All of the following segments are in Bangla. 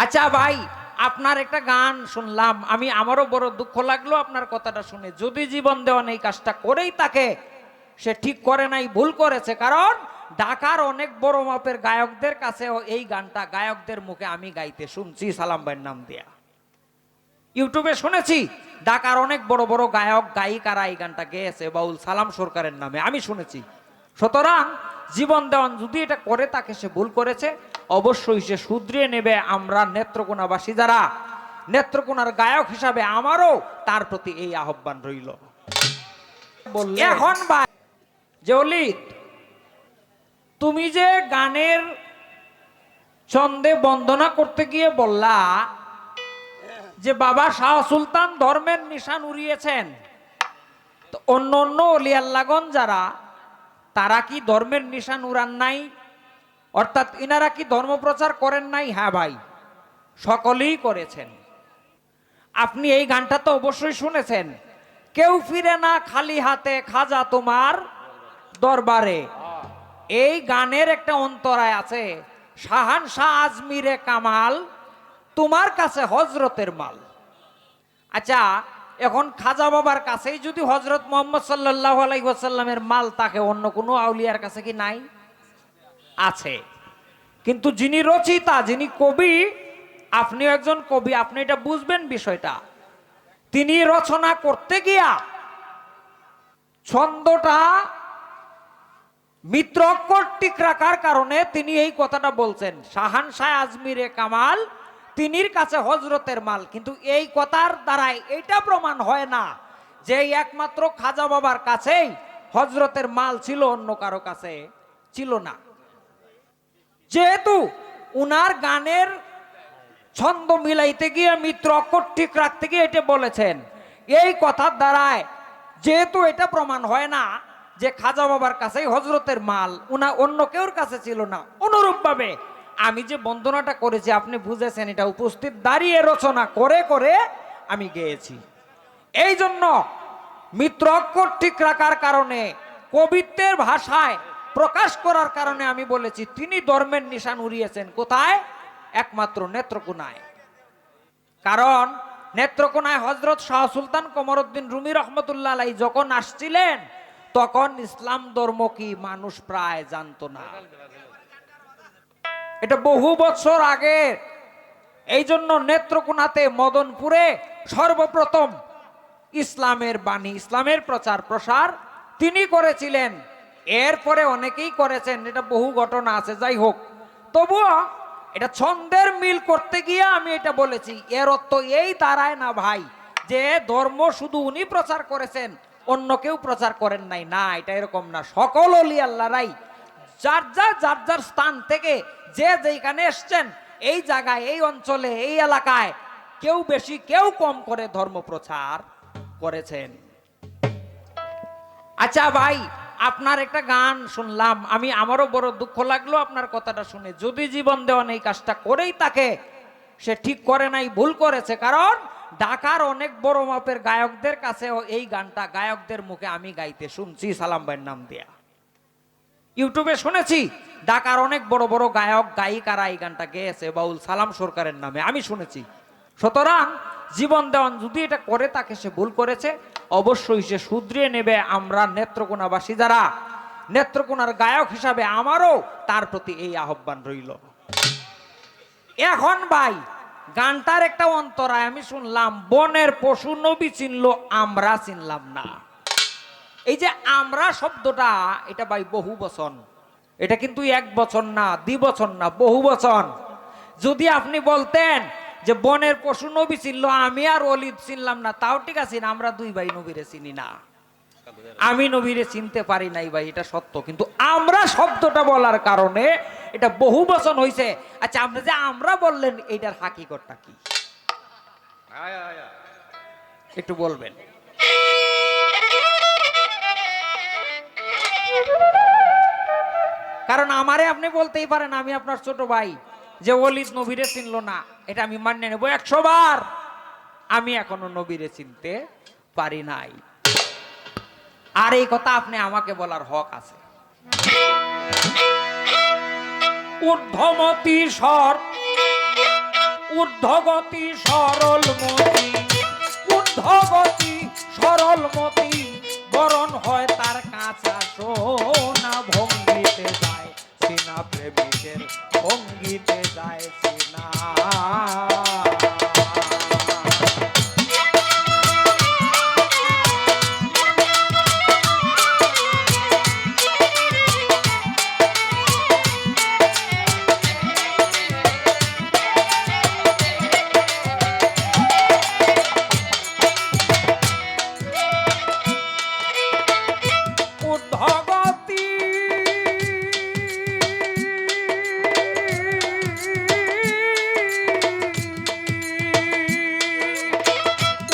আচ্ছা ভাই, আপনার একটা গান শুনলাম, আমি আমারও বড় দুঃখ লাগলো আপনার কথাটা শুনে। যদি জীবন দেওয়ান এই কাজটা করেই তাকে, সে ঠিক করে নাই, ভুল করেছে। কারণ ঢাকার অনেক বড় মাপের গায়কদের কাছেও এই গানটা গায়কদের মুখে আমি গাইতে শুনছি সালাম ভাইয়ের নাম দিয়া, ইউটিউবে শুনেছি। ঢাকার অনেক বড় বড় গায়ক গায়িকারা এই গানটা গেয়েছে বাউল সালাম সরকারের নামে, আমি শুনেছি। সুতরাং জীবন দেওয়ান যদি এটা করে তাকে, সে ভুল করেছে, অবশ্যই সে শুধরিয়ে নেবে। আমরা নেত্রকোনাবাসী যারা, নেত্রকোনার গায়ক হিসাবে আমারও তার প্রতি এই আহ্বান রইল। এখন ভাই জলিত, তুমি যে গানের ছন্দে বন্দনা করতে গিয়ে বললা যে বাবা শাহ সুলতান ধর্মের নিশান উড়িয়েছেন, তো অন্য অন্য অলি আল্লাহগণ যারা, তারা কি ধর্মের নিশান উড়ান নাই? অর্থাৎ ইনারা কি ধর্ম প্রচার করেন নাই? হ্যাঁ ভাই, সকলেই করেছেন। আপনি এই গানটা তো অবশ্যই শুনেছেন, কেউ ফিরে না খালি হাতে খাজা তোমার দরবারে। এই গানের একটা অন্তরায় আছে, শাহানশাহ আজমিরে কামাল তোমার কাছে হজরতের মাল। আচ্ছা, এখন খাজা বাবার কাছেই যদি হজরত মুহাম্মদ সাল্লাল্লাহু আলাইহি ওয়াসাল্লামের মাল থাকে, অন্য কোনো আউলিয়ার কাছে কি নাই? আছে। কিন্তু যিনি রচিতা, যিনি কবি, আপনিও একজন কবি, আপনি এটা বুঝবেন বিষয়টা। তিনি রচনা করতে গিয়া ছন্দটা মিত্র অক্ষর ঠিক রাখার কারণে তিনি এই কথাটা বলছেন, শাহানশাহ আজমিরে কামাল তিনির কাছে হজরতের মাল। কিন্তু এই কথার দ্বারাই এটা প্রমাণ হয় না যে একমাত্র খাজা বাবার কাছেই হজরতের মাল ছিল, অন্য কারো কাছে ছিল না। যেহেতু উনার গানের ছন্দ মিলাইতে গিয়ে, মিত্র অক্ষর ঠিক রাখতে গিয়ে এটা বলেছেন, এই কথার দ্বারায় যেহেতু এটা প্রমাণ হয় না যে খাজা বাবার কাছেই হজরতের মাল, উনা অন্য কেউর কাছে ছিল না। অনুরূপ ভাবে আমি যে বন্দনাটা করেছি, আপনি বুঝেছেন, এটা উপস্থিত দাঁড়িয়ে রচনা করে করে আমি গেয়েছি। এই জন্য মিত্র অক্ষর ঠিক রাখার কারণে, কবিত্বের ভাষায় প্রকাশ করার কারণে আমি বলেছি তিনি ধর্মের নিশান উড়িয়েছেন। কোথায়? একমাত্র নেত্রকোনায়। কারণ নেত্রকোনায় হযরত শাহ সুলতান কমরউদ্দিন রুমি রহমতুল্লাহ আলাইহি যখন আসছিলেন, তখন ইসলাম ধর্ম কি মানুষ প্রায় জানতো না। এটা বহু বছর আগে। এই জন্য নেত্রকোনাতে, মদনপুরে সর্বপ্রথম ইসলামের বাণী, ইসলামের প্রচার প্রসার তিনি করেছিলেন। এরপরে অনেকেই করেছেন, এটা বহু ঘটনা আছে। যাই হোক, তবুও এটা ছন্দের মিল করতে গিয়ে আমি এটা বলেছি। এর অর্থ এই দাঁড়ায় না ভাই যে ধর্ম শুধু উনি প্রচার করেছেন, অন্য কেউ প্রচার করেন নাই। না, এটা এরকম না। সকল ওলি আল্লাহরাই যার যার স্থান থেকে যে যেখানে এসছেন, এই জায়গায়, এই অঞ্চলে, এই এলাকায় কেউ বেশি কেউ কম করে ধর্ম প্রচার করেছেন। আচ্ছা ভাই, আপনার একটা গান শুনলাম, আমি আমারও বড় দুঃখ লাগলো আপনার কথাটা শুনে। যদি জীবন দেওয়ান এই কাজটা করেই তাকে, সে ঠিক করে নাই, ভুল করেছে। কারণ ঢাকার অনেক বড় মাপের গায়কদের কাছেও এই গানটা গায়কদের মুখে আমি গাইতে শুনছি সালাম ভাইয়ের নাম দিয়া, ইউটিউবে শুনেছি। ঢাকার অনেক বড় বড় গায়ক গায়িকারা এই গানটা গেয়েছে বাউল সালাম সরকারের নামে, আমি শুনেছি। সুতরাং জীবন দেওয়ান যদি এটা করে তাকে, সে ভুল করেছে, অবশ্যই সে শুধরিয়ে নেবে। আমরা নেত্রকোনাবাসী যারা, নেত্রকোনার গায়ক হিসাবে আমারও তার প্রতি এই আহ্বান রইল। এখন ভাই, গানটার একটা অন্তরায় আমি শুনলাম, বনের পশু নবী চিনলো, আমরা চিনলাম না। এই যে আমরা শব্দটা, এটা ভাই বহু বচন। এটা কিন্তু এক বচন না, 2 বচন না, বহু বচন। যদি আপনি বলতেন যে বনের পশু নবী চিনলো, আমি আর অলিদ চিনলাম না, তাও ঠিক আছে, আমরা 2 ভাই নবীরে চিনি না, আমি নবীরে চিনতে পারি নাই ভাই, এটা সত্য। কিন্তু আমরা শব্দটা বলার কারণে এটা বহু বচন হয়েছে। আচ্ছা, আপনি যে আমরা বললেন, এইটার হাকিকতটা কি একটু বলবেন? কারণ আমারে আপনি বলতেই পারেন, আমি আপনার ছোট ভাই, যে ওলিদ নবীরে চিনলো না, এটা আমি মানিয়ে নেব 100 বার। আমি এখনো নবীরে চিনতে পারি নাই, আর এই কথা আপনি আমাকে বলার হক আছে। ঊর্ধ্বমতি স্বর ঊর্ধ্বগতি সরলমতি, ঊর্ধ্বগতি সরলমতি, বরণ হয় তার কাঁচা সোনা। ভঙ্গিতে যায় সিনা প্রেমিকের, ভঙ্গিতে যায় সিনা।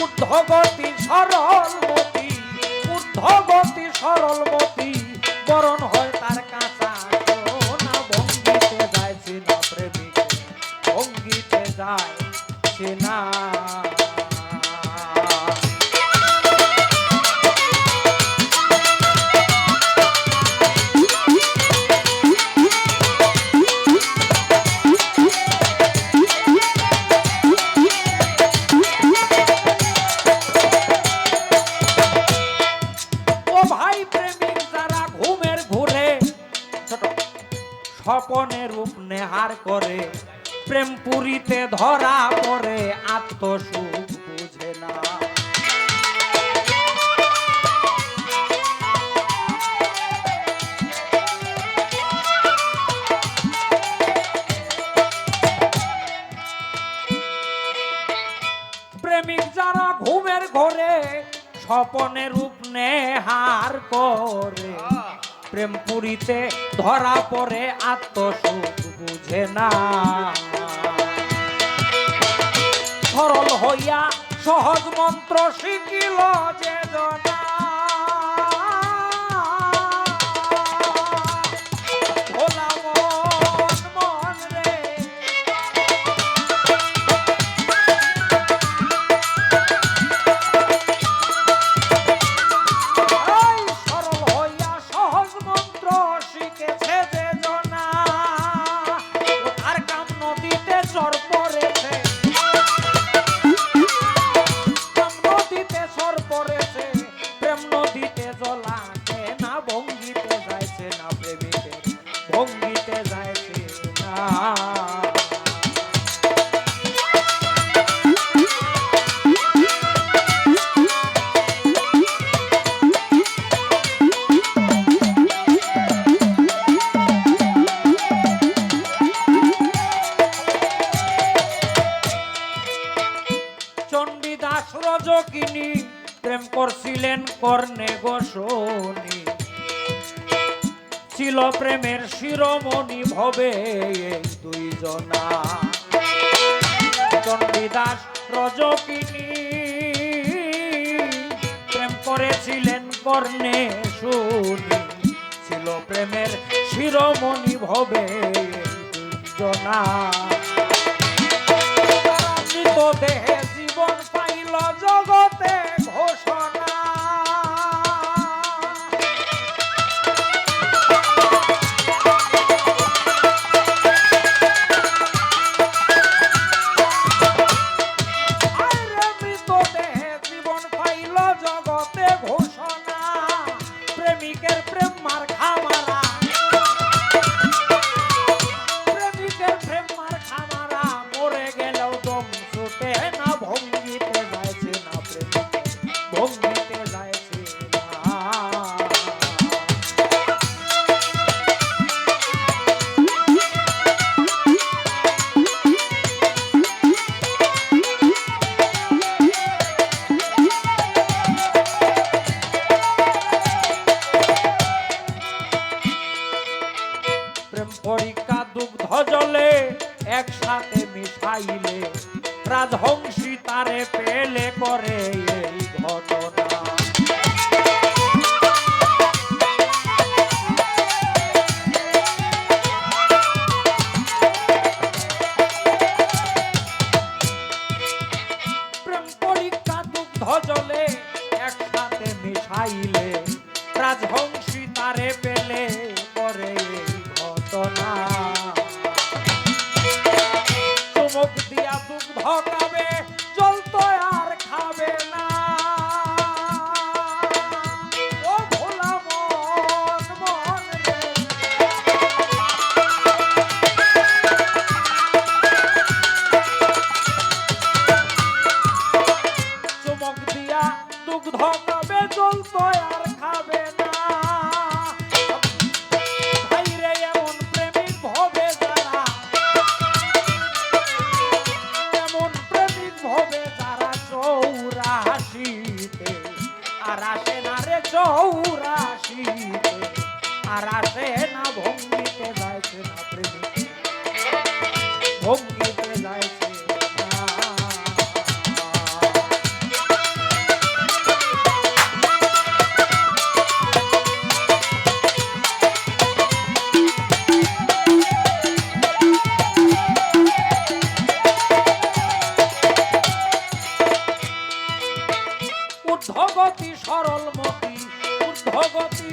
ঊর্ধ্বগতি সরলমতি, ঊর্ধ্বগতি সরলমতি, বরণ হয় তার কাঁচা সোনা। ভঙ্গিতে যায় সিনা প্রেমিক, ভঙ্গিতে যায় সিনা। স্বপনে রূপ নেহার করে, প্রেম পুরীতে ধরা পড়ে, আত্মসুখ বুঝে না। প্রেমিক যারা ঘুমের ঘরে, স্বপনে রূপ নেহার করে, প্রেম পুরীতে ধরা পড়ে, আত্মসুখ বুঝে না। সরল হইয়া সহজ মন্ত্র শিখিল যে জনা, ভোলা মন মন রে। সরল হইয়া সহজ মন্ত্র শিখেছে যে জনা, তার কাম নদীতে চর পড়েছে, কাম নদীতে চর পড়েছে, প্রেম নদীতে জলাতে না। ভঙ্গিতে যাইছে না প্রেমিকে, ভঙ্গিতে যাইছে না। চণ্ডীদাস রজকিনী প্রেম করছিলেন কর্ণে গোসনী, ছিল প্রেমের শিরোমণি ভবে এই দুইজনা। চণ্ডীদাস রজকিনী প্রেম করেছিলেন কর্ণে শুনি, ছিল প্রেমের শিরোমণি ভবে এই দুইজনা। দেহে জীবন পাইল জগতে ঘোষণা, মৃত দেহে জীবন পাইল জগতে ঘোষণা। প্রেমিকের প্রেম মার খামারা, প্রেমিকের প্রেম মার খামারা, মরে গেলেও দম ছুটে না। ভঙ্গিতে যাইছে না প্রেমিক, ভঙ্গিতে যাইছে না। প্রেম পরীক্ষা দুগ্ধ জলে একসাথে মিশাইলে, রাজহংসী তারে পেলে করে এই ঘটনা। প্রেম পরীক্ষা দুগ্ধ জলে একসাথে মিশাইলে, রাজহংসী তারে পেলে করে এই ঘটনা। চুমুক দিয়া দুগ্ধ খাবে জল তো আর খাবে না। ও ভোলা মন মন রে, চুমক দিয়া দুগ্ধ খাবে জল তো আর খাবে না। ভাইরে এমন প্রেমিক হবে যারা, এমন প্রেমিক হবে যারা 84-তে আর আসে না রে 84-তে আর আসে না ভঙ্গিতে যাইছে না প্রেমিক ভঙ্গিতে যাইছে না। ঊর্ধ্বগতি সরলমতি, ঊর্ধ্বগতি